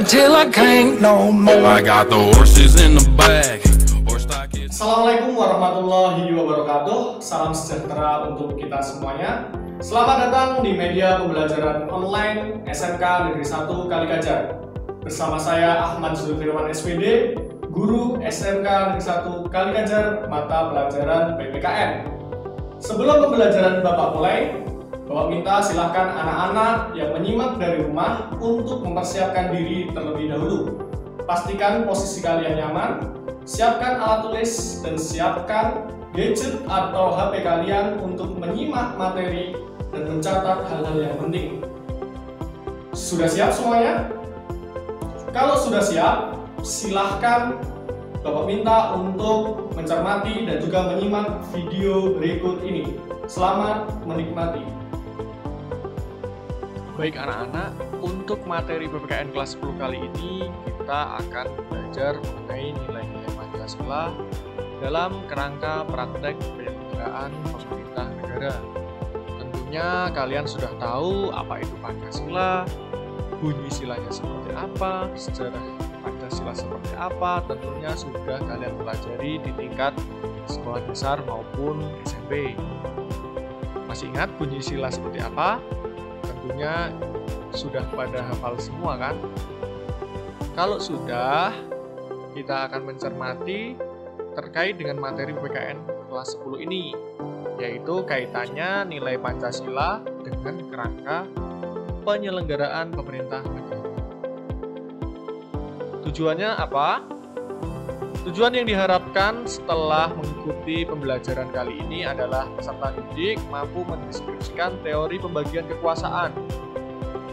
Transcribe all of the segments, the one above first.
till I can't no more. I got the horses in the bag. Assalamualaikum warahmatullahi wabarakatuh. Salam sejahtera untuk kita semuanya. Selamat datang di media pembelajaran online SMK Negeri 1 Kaligajar. Bersama saya Ahmad Zulfirman SPD, guru SMK Negeri 1 Kaligajar, mata pelajaran PPKN. Sebelum pembelajaran Bapak mulai, Bapak minta silahkan anak-anak yang menyimak dari rumah untuk mempersiapkan diri terlebih dahulu. Pastikan posisi kalian nyaman, siapkan alat tulis, dan siapkan gadget atau HP kalian untuk menyimak materi dan mencatat hal-hal yang penting. Sudah siap semuanya? Kalau sudah siap, silahkan Bapak minta untuk mencermati dan juga menyimak video berikut ini. Selamat menikmati. Baik anak-anak, untuk materi PPKN kelas 10 kali ini kita akan belajar mengenai nilai-nilai Pancasila dalam kerangka praktek penyelenggaraan pemerintah negara. Tentunya kalian sudah tahu apa itu Pancasila, bunyi silanya seperti apa, sejarah Pancasila seperti apa, tentunya sudah kalian pelajari di tingkat sekolah dasar maupun SMP. Masih ingat bunyi sila seperti apa? Tentunya sudah pada hafal semua kan? Kalau sudah, kita akan mencermati terkait dengan materi PPKN kelas 10 ini, yaitu kaitannya nilai Pancasila dengan kerangka penyelenggaraan pemerintah negara. Tujuannya apa? Tujuan yang diharapkan setelah mengikuti pembelajaran kali ini adalah peserta didik mampu mendeskripsikan teori pembagian kekuasaan.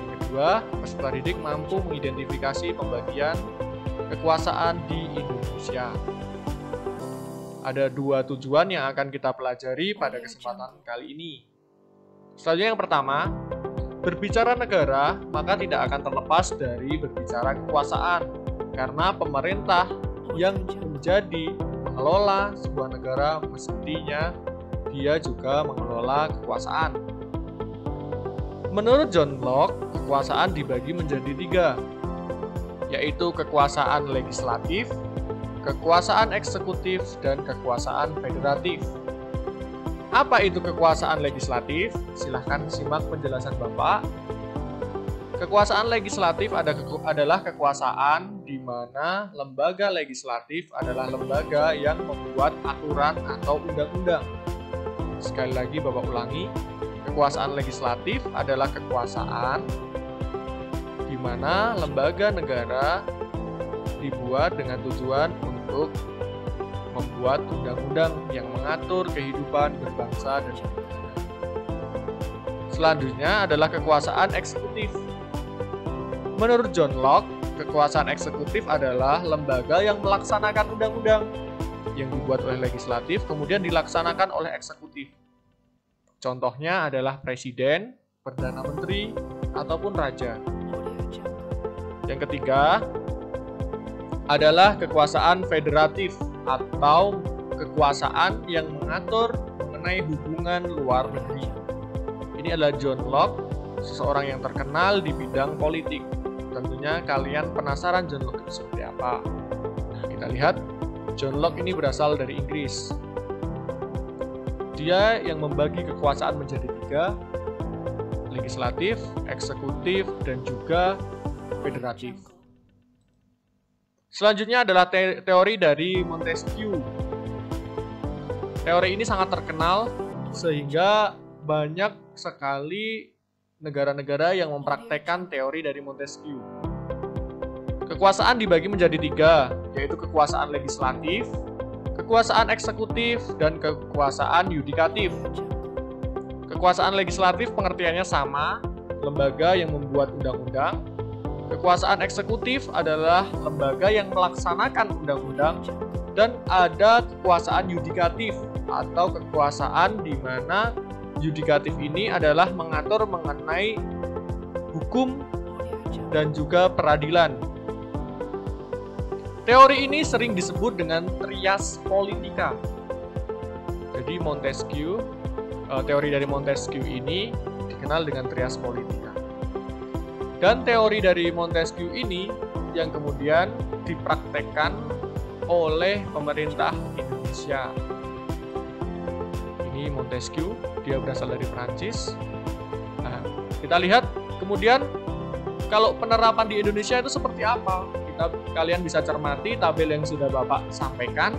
Yang kedua, peserta didik mampu mengidentifikasi pembagian kekuasaan di Indonesia. Ada dua tujuan yang akan kita pelajari pada kesempatan kali ini. Selanjutnya yang pertama, berbicara negara maka tidak akan terlepas dari berbicara kekuasaan, karena pemerintah yang menjadi mengelola sebuah negara mestinya dia juga mengelola kekuasaan. Menurut John Locke, kekuasaan dibagi menjadi tiga, yaitu kekuasaan legislatif, kekuasaan eksekutif, dan kekuasaan federatif. Apa itu kekuasaan legislatif? Silahkan simak penjelasan Bapak. Kekuasaan legislatif adalah kekuasaan di mana lembaga legislatif adalah lembaga yang membuat aturan atau undang-undang. Sekali lagi Bapak ulangi, kekuasaan legislatif adalah kekuasaan di mana lembaga negara dibuat dengan tujuan untuk membuat undang-undang yang mengatur kehidupan berbangsa dan bernegara. Selanjutnya adalah kekuasaan eksekutif. Menurut John Locke, kekuasaan eksekutif adalah lembaga yang melaksanakan undang-undang yang dibuat oleh legislatif kemudian dilaksanakan oleh eksekutif. Contohnya adalah presiden, perdana menteri, ataupun raja. Yang ketiga adalah kekuasaan federatif atau kekuasaan yang mengatur mengenai hubungan luar negeri. Ini adalah John Locke, seseorang yang terkenal di bidang politik. Tentunya kalian penasaran John Locke itu seperti apa. Nah, kita lihat John Locke ini berasal dari Inggris. Dia yang membagi kekuasaan menjadi tiga, legislatif, eksekutif, dan juga federatif. Selanjutnya adalah teori dari Montesquieu. Teori ini sangat terkenal sehingga banyak sekali negara-negara yang mempraktekkan teori dari Montesquieu. Kekuasaan dibagi menjadi tiga, yaitu kekuasaan legislatif, kekuasaan eksekutif, dan kekuasaan yudikatif. Kekuasaan legislatif pengertiannya sama, lembaga yang membuat undang-undang. Kekuasaan eksekutif adalah lembaga yang melaksanakan undang-undang, dan ada kekuasaan yudikatif atau kekuasaan di mana yudikatif ini adalah mengatur mengenai hukum dan juga peradilan. Teori ini sering disebut dengan trias politika. Jadi teori dari Montesquieu ini dikenal dengan trias politika. Dan teori dari Montesquieu ini yang kemudian dipraktekkan oleh pemerintah Indonesia. Ini Montesquieu, dia berasal dari Prancis. Nah, kita lihat kemudian kalau penerapan di Indonesia itu seperti apa. Kalian bisa cermati tabel yang sudah Bapak sampaikan,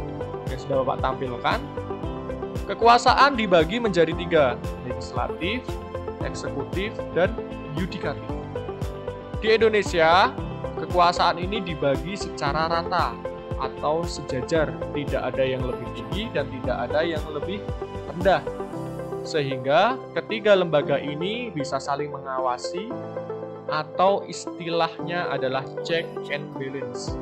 yang sudah Bapak tampilkan. Kekuasaan dibagi menjadi 3, legislatif, eksekutif, dan yudikatif. Di Indonesia, kekuasaan ini dibagi secara rata atau sejajar, tidak ada yang lebih tinggi dan tidak ada yang lebih rendah. Sehingga ketiga lembaga ini bisa saling mengawasi atau istilahnya adalah check and balance,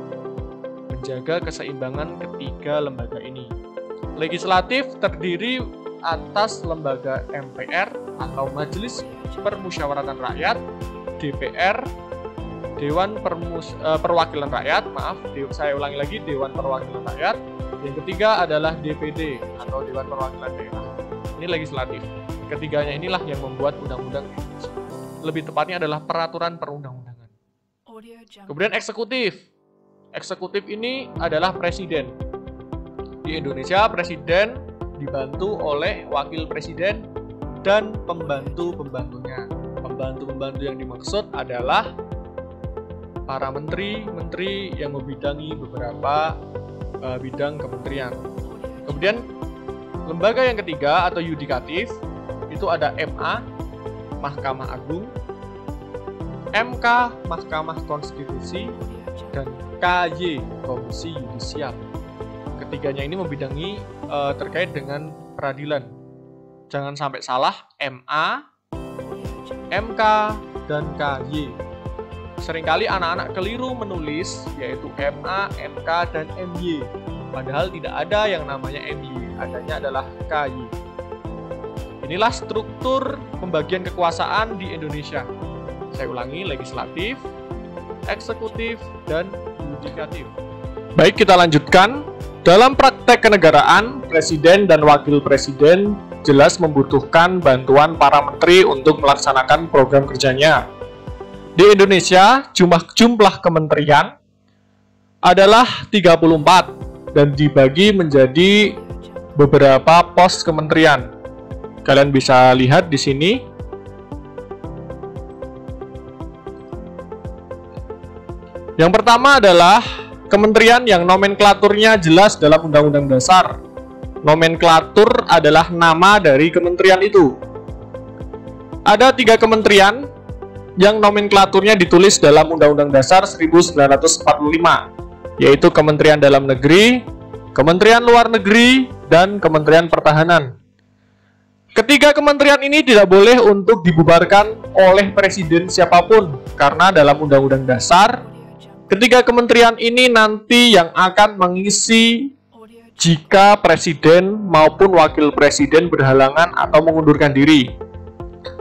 menjaga keseimbangan ketiga lembaga ini. Legislatif terdiri atas lembaga MPR atau Majelis Permusyawaratan Rakyat, DPR, Dewan Perwakilan Rakyat, saya ulangi lagi, Dewan Perwakilan Rakyat. Yang ketiga adalah DPD atau Dewan Perwakilan Daerah. Ini legislatif. Ketiganya inilah yang membuat undang-undang Indonesia. Lebih tepatnya adalah peraturan perundang-undangan. Kemudian eksekutif. Eksekutif ini adalah presiden. Di Indonesia, presiden dibantu oleh wakil presiden dan pembantu-pembantunya. Pembantu-pembantu yang dimaksud adalah para menteri yang membidangi beberapa bidang kementerian. Kemudian lembaga yang ketiga atau yudikatif itu ada MA, Mahkamah Agung, MK, Mahkamah Konstitusi, dan KY, Komisi Yudisial. Ketiganya ini membidangi terkait dengan peradilan. Jangan sampai salah, MA, MK, dan KY. Seringkali anak-anak keliru menulis yaitu MA, MK, dan MY. Padahal tidak ada yang namanya MY, adanya adalah KY. Inilah struktur pembagian kekuasaan di Indonesia. Saya ulangi, legislatif, eksekutif, dan yudikatif. Baik, kita lanjutkan. Dalam praktek kenegaraan, presiden dan wakil presiden jelas membutuhkan bantuan para menteri untuk melaksanakan program kerjanya. Di Indonesia, jumlah kementerian adalah 34 dan dibagi menjadi beberapa pos kementerian. Kalian bisa lihat di sini. Yang pertama adalah kementerian yang nomenklaturnya jelas dalam Undang-Undang Dasar. Nomenklatur adalah nama dari kementerian itu. Ada 3 kementerian yang nomenklaturnya ditulis dalam Undang-Undang Dasar 1945, yaitu Kementerian Dalam Negeri, Kementerian Luar Negeri, dan Kementerian Pertahanan. Ketiga kementerian ini tidak boleh untuk dibubarkan oleh presiden siapapun, karena dalam Undang-Undang Dasar, ketiga kementerian ini nanti yang akan mengisi jika presiden maupun wakil presiden berhalangan atau mengundurkan diri.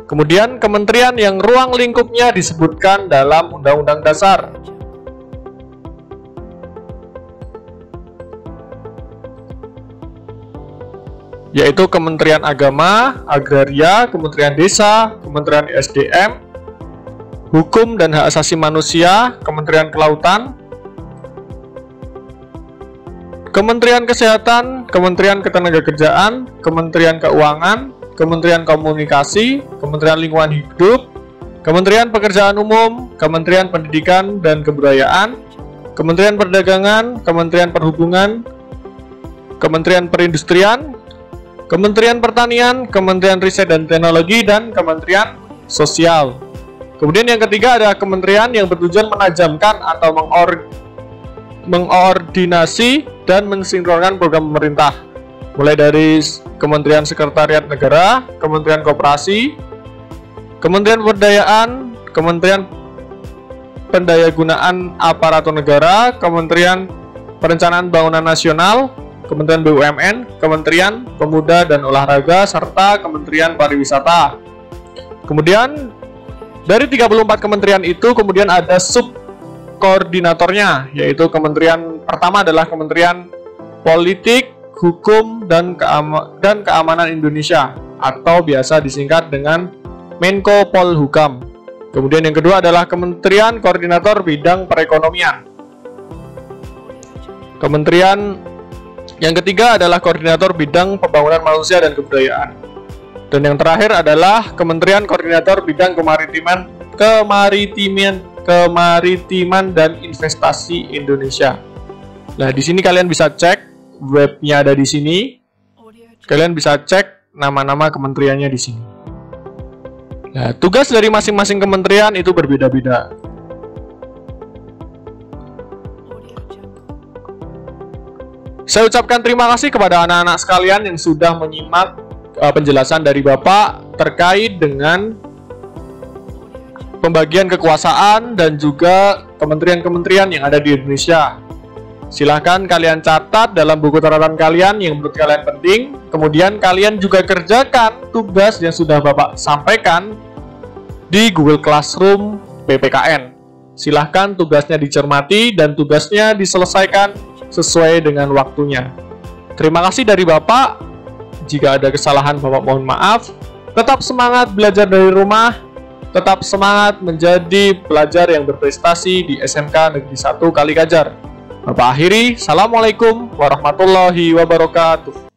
Kemudian kementerian yang ruang lingkupnya disebutkan dalam Undang-Undang Dasar. Yaitu Kementerian Agama, Agraria, Kementerian Desa, Kementerian SDM, Hukum dan Hak Asasi Manusia, Kementerian Kelautan, Kementerian Kesehatan, Kementerian Ketenagakerjaan, Kementerian Keuangan, Kementerian Komunikasi, Kementerian Lingkungan Hidup, Kementerian Pekerjaan Umum, Kementerian Pendidikan dan Kebudayaan, Kementerian Perdagangan, Kementerian Perhubungan, Kementerian Perindustrian, Kementerian Pertanian, Kementerian Riset dan Teknologi, dan Kementerian Sosial. Kemudian yang ketiga ada kementerian yang bertujuan menajamkan atau mengordinasi dan mensinkronkan program pemerintah. Mulai dari Kementerian Sekretariat Negara, Kementerian Koperasi, Kementerian Pemberdayaan, Kementerian Pendayagunaan Aparatur Negara, Kementerian Perencanaan Bangunan Nasional, Kementerian BUMN, Kementerian Pemuda dan Olahraga, serta Kementerian Pariwisata. Kemudian dari 34 kementerian itu kemudian ada subkoordinatornya, yaitu kementerian pertama adalah Kementerian Politik, Hukum, dan Keamanan Indonesia, atau biasa disingkat dengan Menko Polhukam. Kemudian yang kedua adalah Kementerian Koordinator Bidang Perekonomian. Kementerian yang ketiga adalah Koordinator Bidang Pembangunan Manusia dan Kebudayaan. Dan yang terakhir adalah Kementerian Koordinator Bidang Kemaritiman dan Investasi Indonesia. Nah, di sini kalian bisa cek webnya ada di sini. Kalian bisa cek nama-nama kementeriannya di sini. Nah, tugas dari masing-masing kementerian itu berbeda-beda. Saya ucapkan terima kasih kepada anak-anak sekalian yang sudah menyimak penjelasan dari Bapak terkait dengan pembagian kekuasaan dan juga kementerian-kementerian yang ada di Indonesia. Silahkan kalian catat dalam buku catatan kalian yang menurut kalian penting. Kemudian kalian juga kerjakan tugas yang sudah Bapak sampaikan di Google Classroom PPKN. Silahkan tugasnya dicermati dan tugasnya diselesaikan sesuai dengan waktunya. Terima kasih dari Bapak. Jika ada kesalahan, Bapak mohon maaf. Tetap semangat belajar dari rumah. Tetap semangat menjadi pelajar yang berprestasi di SMK Negeri 1 Kalikajar. Bapak akhiri, Assalamualaikum warahmatullahi wabarakatuh.